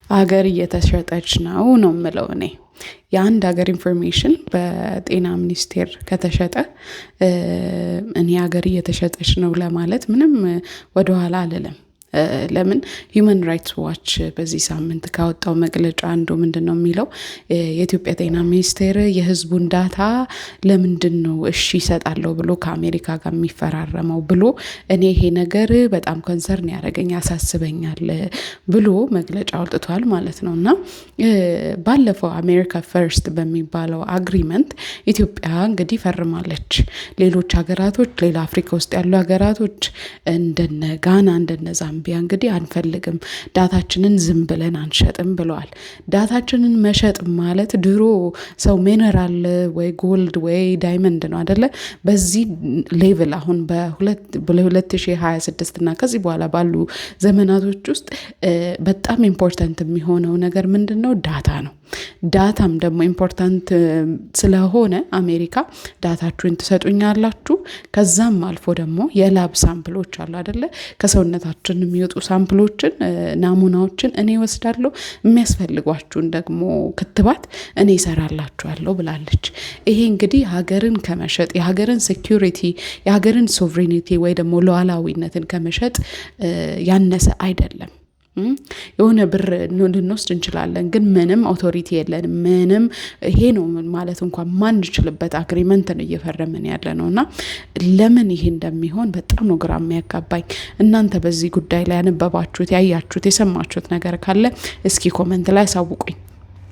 ሀገር እየተሸጠች ነው የምለው እኔ። የአንድ ሀገር ኢንፎርሜሽን በጤና ሚኒስቴር ከተሸጠ እኔ ሀገር እየተሸጠች ነው ለማለት ምንም ወደኋላ አልልም። ለምን ሂውማን ራይትስ ዋች በዚህ ሳምንት ካወጣው መግለጫ አንዱ ምንድነው የሚለው የኢትዮጵያ ጤና ሚኒስቴር የህዝቡን ዳታ ለምንድነው እሺ ይሰጣለሁ ብሎ ከአሜሪካ ጋር የሚፈራረመው ብሎ እኔ ይሄ ነገር በጣም ኮንሰርን ያደርገኝ ያሳስበኛል ብሎ መግለጫ አውጥቷል ማለት ነውና ባለፈው አሜሪካ ፈርስት በሚባለው አግሪመንት ኢትዮጵያ እንግዲህ ፈርማለች። ሌሎች ሀገራቶች ሌላ አፍሪካ ውስጥ ያሉ ሀገራቶች እንደነ ጋና እንደነ ዛምቢያ እንግዲህ አንፈልግም ዳታችንን ዝም ብለን አንሸጥም ብለዋል። ዳታችንን መሸጥ ማለት ድሮ ሰው ሚነራል ወይ ጎልድ ወይ ዳይመንድ ነው አይደለ? በዚህ ሌቭል አሁን በ2026 እና ከዚህ በኋላ ባሉ ዘመናቶች ውስጥ በጣም ኢምፖርታንት የሚሆነው ነገር ምንድነው? ዳታ ነው። ዳታም ደግሞ ኢምፖርታንት ስለሆነ አሜሪካ ዳታችሁን ትሰጡኛላችሁ፣ ከዛም አልፎ ደግሞ የላብ ሳምፕሎች አሉ አይደለ? ከሰውነታችን የሚወጡ ሳምፕሎችን ናሙናዎችን እኔ ወስዳለሁ፣ የሚያስፈልጓችሁን ደግሞ ክትባት እኔ እሰራላችኋለሁ ብላለች። ይሄ እንግዲህ ሀገርን ከመሸጥ የሀገርን ሴኩሪቲ የሀገርን ሶቨሬኒቲ ወይ ደግሞ ሉዓላዊነትን ከመሸጥ ያነሰ አይደለም። የሆነ ብር ልንወስድ እንችላለን፣ ግን ምንም አውቶሪቲ የለንም። ምንም ይሄ ነው ማለት እንኳን ማንችልበት አግሪመንት ነው እየፈረምን ያለ ነውና ለምን ይሄ እንደሚሆን በጣም ነው ግራ የሚያጋባኝ። እናንተ በዚህ ጉዳይ ላይ ያነበባችሁት፣ ያያችሁት፣ የሰማችሁት ነገር ካለ እስኪ ኮመንት ላይ አሳውቁኝ።